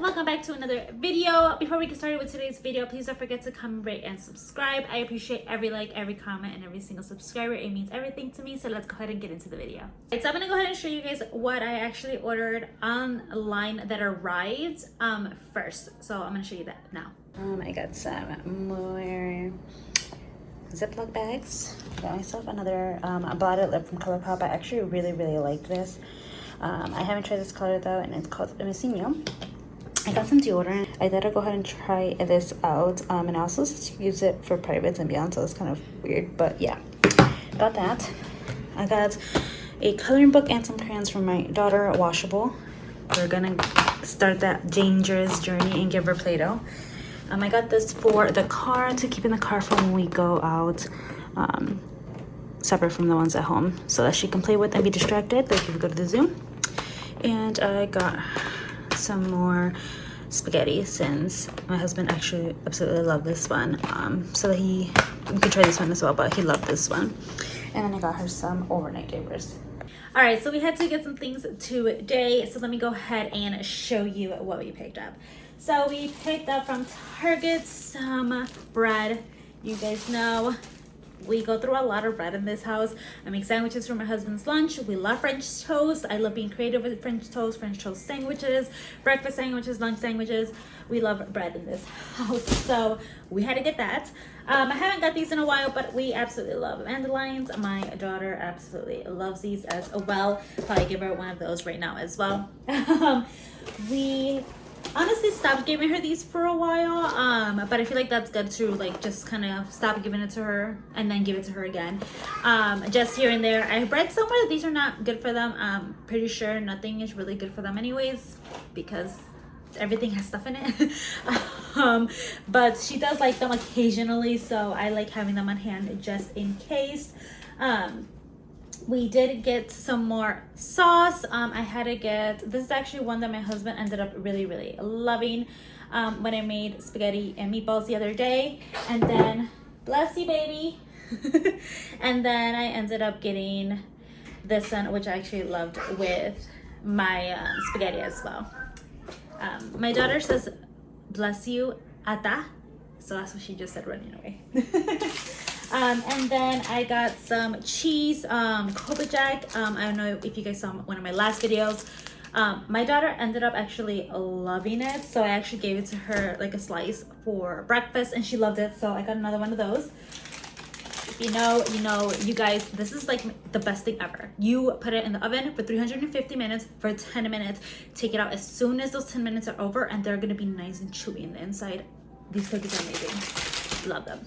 welcome back to another video. Before we get started with today's video, please don't forget to comment, rate, and subscribe. I appreciate every like, every comment, and every single subscriber. It means everything to me. So let's go ahead and get into the video. Right, so I'm gonna go ahead and show you guys what I actually ordered online that arrived first. So I'm gonna show you that now. I got some more Ziploc bags. I got myself another blotted lip from ColourPop. I actually really like this. I haven't tried this color though, and it's called Pickle. I got some deodorant. I thought I'd go ahead and try this out, and I also use it for privates and beyond, so it's kind of weird, but yeah, got that. I got a coloring book and some crayons for my daughter, washable. We're gonna start that dangerous journey and give her Play-Doh. I got this for the car, to keep in the car for when we go out, separate from the ones at home, so that she can play with and be distracted like if we go to the zoo. And I got some more spaghetti, since my husband actually absolutely loved this one, so that we could try this one as well, but he loved this one. And then I got her some overnight diapers. All right, so we had to get some things today, so let me go ahead and show you what we picked up. So we picked up from Target some bread. You guys know we go through a lot of bread in this house. I make sandwiches for my husband's lunch. We love French toast. I love being creative with French toast sandwiches, breakfast sandwiches, lunch sandwiches. We love bread in this house, so we had to get that. I haven't got these in a while, but we absolutely love dandelions. My daughter absolutely loves these as well. Probably give her one of those right now as well. We honestly stopped giving her these for a while, but I feel like that's good to like just kind of stop giving it to her and then give it to her again, just here and there. I read somewhere that these are not good for them. I'm pretty sure nothing is really good for them anyways, because everything has stuff in it. But she does like them occasionally, so I like having them on hand just in case. We did get some more sauce. I had to get, this is actually one that my husband ended up really loving when I made spaghetti and meatballs the other day. And then, bless you baby. And then I ended up getting this one, which I actually loved with my spaghetti as well. My daughter says bless you ata, so that's what she just said running away. And then I got some cheese, Cobra Jack. I don't know if you guys saw one of my last videos. My daughter ended up actually loving it, so I actually gave it to her like a slice for breakfast, and she loved it, so I got another one of those. If you know, you know, you guys, this is like the best thing ever. You put it in the oven for 350 minutes for 10 minutes. Take it out as soon as those 10 minutes are over, and they're gonna be nice and chewy in the inside. These cookies are amazing. Love them.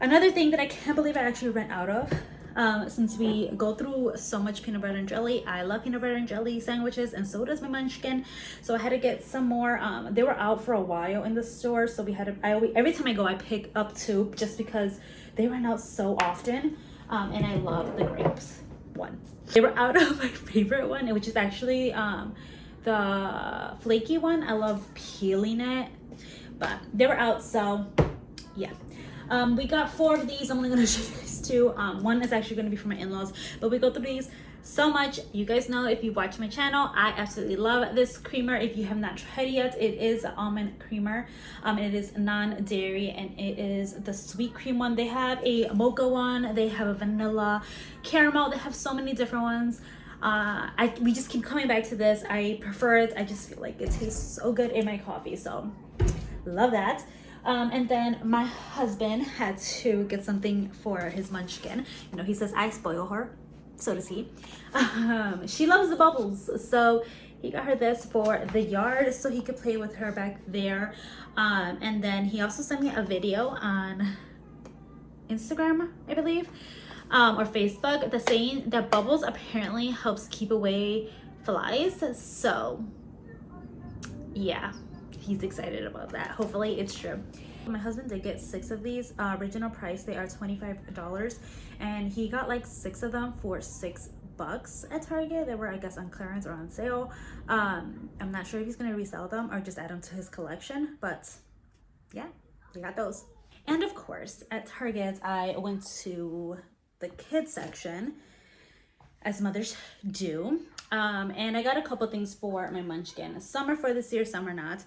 Another thing that I can't believe I actually ran out of, since we go through so much peanut butter and jelly. I love peanut butter and jelly sandwiches, and so does my munchkin. So I had to get some more. They were out for a while in the store, so we had to, every time I go I pick up two, just because they run out so often. And I love the grapes one. They were out of my favorite one, which is actually the flaky one. I love peeling it, but they were out, so yeah. We got 4 of these. I'm only gonna show you guys 2. One is actually gonna be for my in-laws, but we go through these so much. You guys know, if you watch my channel, I absolutely love this creamer. If you have not tried it yet, it is almond creamer. It is non-dairy, and it is the sweet cream one. They have a mocha one, they have a vanilla caramel, they have so many different ones. We just keep coming back to this. I prefer it. I just feel like it tastes so good in my coffee, so love that. And then my husband had to get something for his munchkin. You know, he says I spoil her, so does he. She loves the bubbles, so he got her this for the yard so he could play with her back there. And then he also sent me a video on Instagram, I believe, or Facebook, that's saying that bubbles apparently helps keep away flies. So yeah, he's excited about that. Hopefully it's true. My husband did get 6 of these. Original price, they are $25, and he got like 6 of them for $6 at Target. They were, I guess, on clearance or on sale. I'm not sure if he's gonna resell them or just add them to his collection, but yeah, we got those. And of course, at Target, I went to the kids section as mothers do. And I got a couple things for my munchkin. Some are for this year, some are not.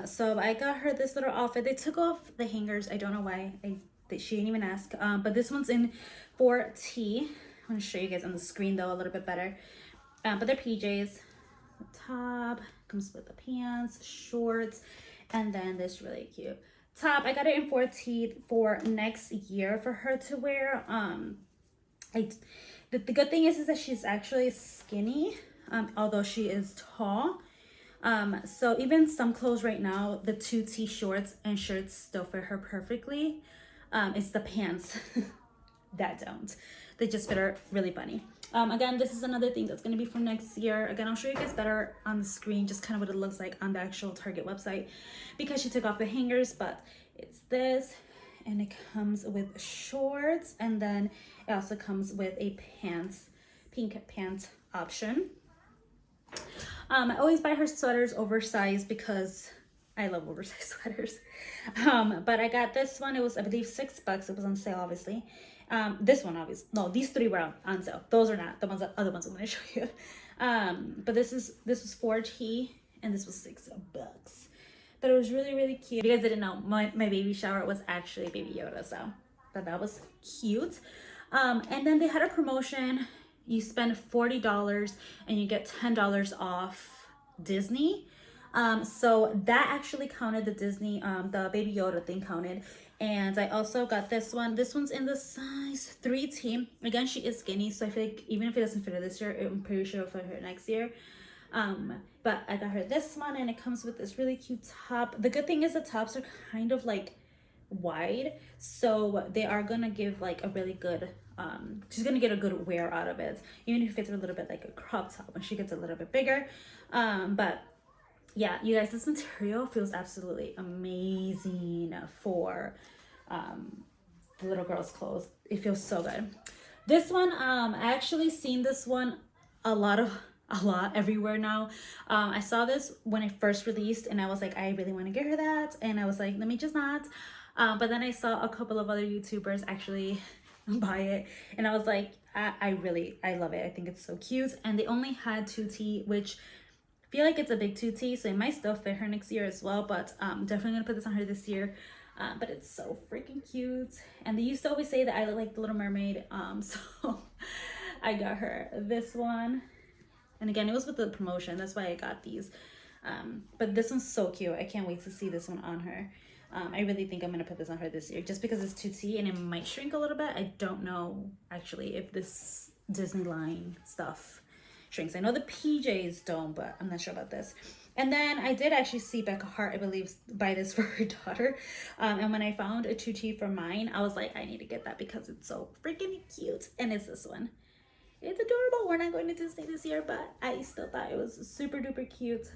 So I got her this little outfit. They took off the hangers. I don't know why. She didn't even ask. But this one's in 4T. I'm going to show you guys on the screen though a little bit better. But they're PJs. The top comes with the pants, shorts, and then this really cute top. I got it in 4T for next year for her to wear. The good thing is that she's actually skinny, although she is tall. So even some clothes right now, the 2T shorts and shirts still fit her perfectly. It's the pants that don't. They just fit her really funny. Again, this is another thing that's going to be for next year. Again, I'll show you guys better on the screen, just kind of what it looks like on the actual Target website, because she took off the hangers. But it's this, and it comes with shorts, and then it also comes with a pink pants option. I always buy her sweaters oversized because I love oversized sweaters. But I got this one. It was, I believe, $6. It was on sale, obviously. This one, obviously, no, these three were on sale. Those are not the ones, the other ones I'm going to show you. But this was 4T, and this was $6. But it was really, really cute. If you guys didn't know, my baby shower was actually Baby Yoda, so but that was cute. And then they had a promotion. You spend $40 and you get $10 off Disney. So that actually counted, the Disney, the Baby Yoda thing counted. And I also got this one. This one's in the size 3T. Again, she is skinny, so I feel like even if it doesn't fit her this year, I'm pretty sure it'll fit her next year. But I got her this one, and it comes with this really cute top. The good thing is the tops are kind of like wide, so they are gonna give like a really good she's gonna get a good wear out of it, even if it's a little bit like a crop top when she gets a little bit bigger. But yeah, you guys, this material feels absolutely amazing for the little girl's clothes. It feels so good. This one, I actually seen this one a lot everywhere now. I saw this when it first released, and I was like, I really want to get her that, and I was like, let me just not. But then I saw a couple of other YouTubers actually buy it, and I was like, I love it. I think it's so cute. And they only had 2T, which I feel like it's a big 2T, so it might still fit her next year as well, but definitely gonna put this on her this year. But it's so freaking cute. And they used to always say that I look like the Little Mermaid, so I got her this one. And again, it was with the promotion, that's why I got these. But this one's so cute. I can't wait to see this one on her. I really think I'm gonna put this on her this year, just because it's 2T and it might shrink a little bit. I don't know actually if this Disney line stuff shrinks. I know the PJs don't, but I'm not sure about this. And then I did actually see Becca Hart, I believe, buy this for her daughter. And when I found a 2T for mine, I was like, I need to get that because it's so freaking cute. And it's this one. It's adorable. We're not going to Disney this year, but I still thought it was super duper cute.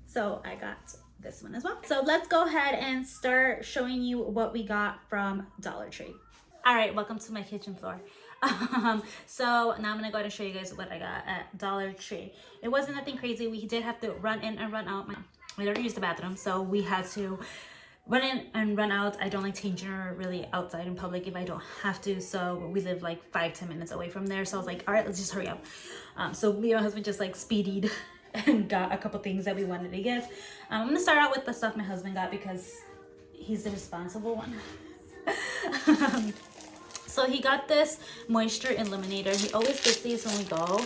So I got this one as well. So let's go ahead and start showing you what we got from Dollar Tree. All right, welcome to my kitchen floor. So now I'm gonna go ahead and show you guys what I got at Dollar Tree. It wasn't nothing crazy. We did have to run in and run out. We already used the bathroom, so we had to run in and run out. I don't like changing her really outside in public if I don't have to, so we live like 5-10 minutes away from there, so I was like, all right, let's just hurry up. So me and my husband just like speedied and got a couple things that we wanted to get. I'm gonna start out with the stuff my husband got because he's the responsible one. So he got this moisture eliminator. He always gets these when we go.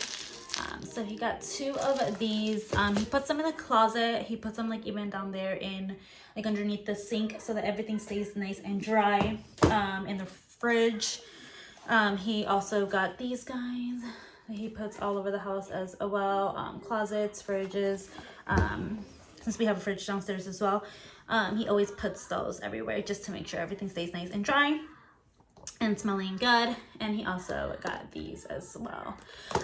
So he got 2 of these. He puts them in the closet. He puts them like even down there in like underneath the sink so that everything stays nice and dry. In the fridge. He also got these guys that he puts all over the house as well. Closets, fridges. Since we have a fridge downstairs as well, he always puts those everywhere just to make sure everything stays nice and dry and smelling good. And he also got these as well.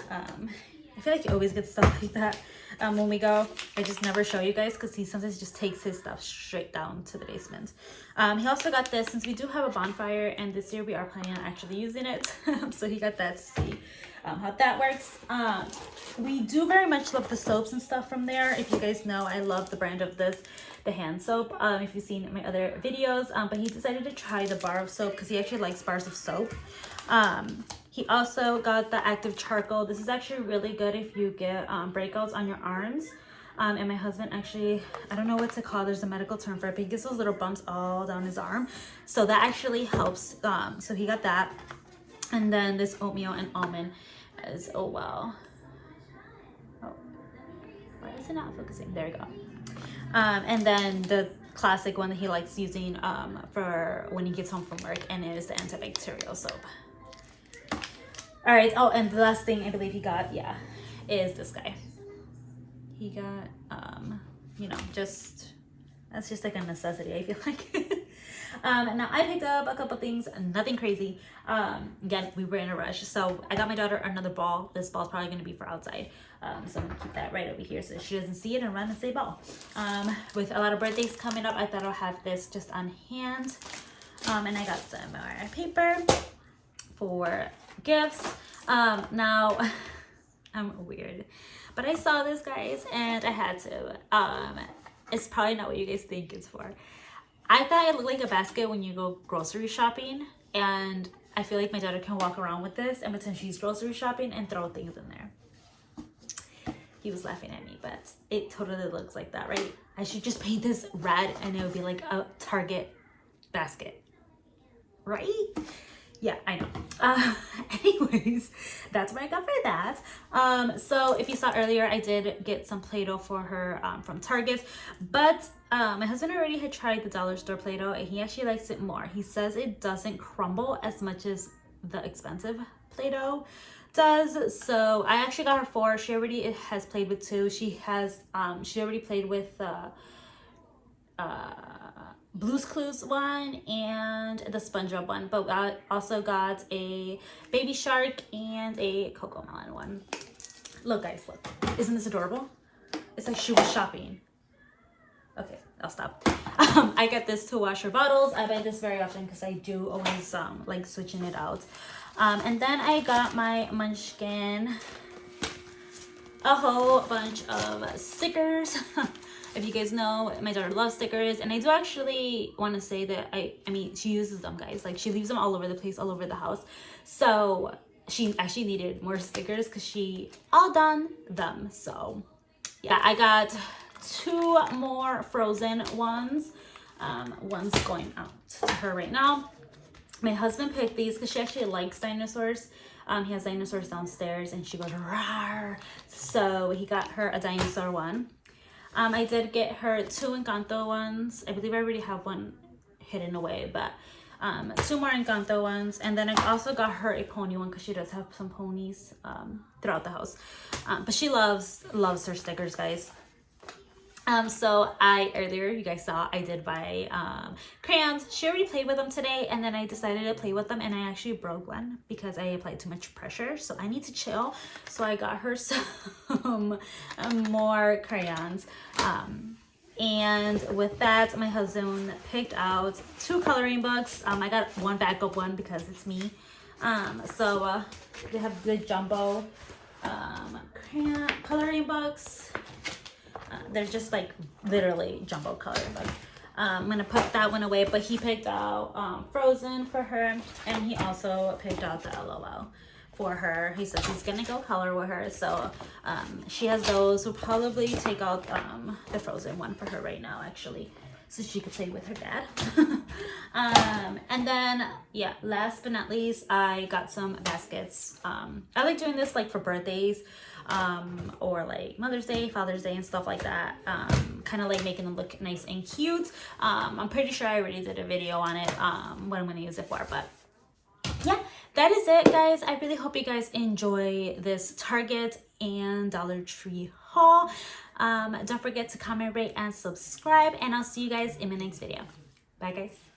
I feel like he always gets stuff like that when we go. I just never show you guys because he sometimes just takes his stuff straight down to the basement. He also got this since we do have a bonfire, and this year we are planning on actually using it. So he got that to see how that works. We do very much love the soaps and stuff from there. If you guys know, I love the brand of this, the hand soap, if you've seen my other videos. But he decided to try the bar of soap because he actually likes bars of soap. He also got the active charcoal. This is actually really good if you get breakouts on your arms. And my husband actually, I don't know what to call, there's a medical term for it, but he gets those little bumps all down his arm. So that actually helps. So he got that. And then this oatmeal and almond as well. Oh, why is it not focusing? There we go. And then the classic one that he likes using for when he gets home from work, and it is the antibacterial soap. All right. Oh, and the last thing I believe he got, yeah, is this guy. He got, you know, that's just like a necessity, I feel like. Now I picked up a couple things, nothing crazy. Again, we were in a rush. So I got my daughter another ball. This ball's probably going to be for outside. So I'm going to keep that right over here so she doesn't see it and run and say ball. With a lot of birthdays coming up, I thought I'll have this just on hand. And I got some more paper for gifts. Now I'm weird, but I saw this, guys, and I had to. It's probably not what you guys think it's for. I thought it looked like a basket when you go grocery shopping, and I feel like my daughter can walk around with this and pretend she's grocery shopping and throw things in there. He was laughing at me, but it totally looks like that, right? I should just paint this red and it would be like a Target basket, right? Yeah, I know. Anyways, that's what I got for that. So if you saw earlier, I did get some Play-Doh for her from Target, but my husband already had tried the dollar store Play-Doh and he actually likes it more. He says it doesn't crumble as much as the expensive Play-Doh does. So I actually got her 4. She already has played with 2. She already played with Blue's Clues one and the SpongeBob one, but I also got a Baby Shark and a Cocomelon one. Look, guys, look. Isn't this adorable? It's like she was shopping. Okay, I'll stop. I get this to wash her bottles. I buy this very often because I do always like switching it out. And then I got my Munchkin a whole bunch of stickers. If you guys know, my daughter loves stickers, and I do actually want to say that I mean, she uses them, guys. Like, she leaves them all over the place, all over the house. So she actually needed more stickers because she all done them. So yeah, I got 2 more Frozen ones. One's going out to her right now. My husband picked these because she actually likes dinosaurs. He has dinosaurs downstairs and she goes rawr. So he got her a dinosaur one. I did get her 2 Encanto ones. I believe I already have one hidden away, but 2 more Encanto ones. And then I also got her a pony one because she does have some ponies throughout the house. But she loves her stickers, guys. So earlier you guys saw I did buy crayons. She already played with them today, and then I decided to play with them, and I actually broke one because I applied too much pressure, so I need to chill. So I got her some more crayons, and with that my husband picked out 2 coloring books. I got one backup one because it's me. So they have good jumbo crayon coloring books. They're just like literally jumbo coloring books. I'm gonna put that one away, but he picked out Frozen for her, and he also picked out the LOL for her. He says he's gonna go color with her, so she has those. We'll probably take out the Frozen one for her right now, actually, so she could play with her dad. And then yeah, last but not least, I got some baskets. I like doing this like for birthdays, or like Mother's Day, Father's Day, and stuff like that. Kind of like making them look nice and cute. I'm pretty sure I already did a video on it, what I'm gonna use it for, but yeah, that is it, guys. I really hope you guys enjoy this Target and Dollar Tree haul. Don't forget to comment, rate, and subscribe, and I'll see you guys in my next video. Bye, guys.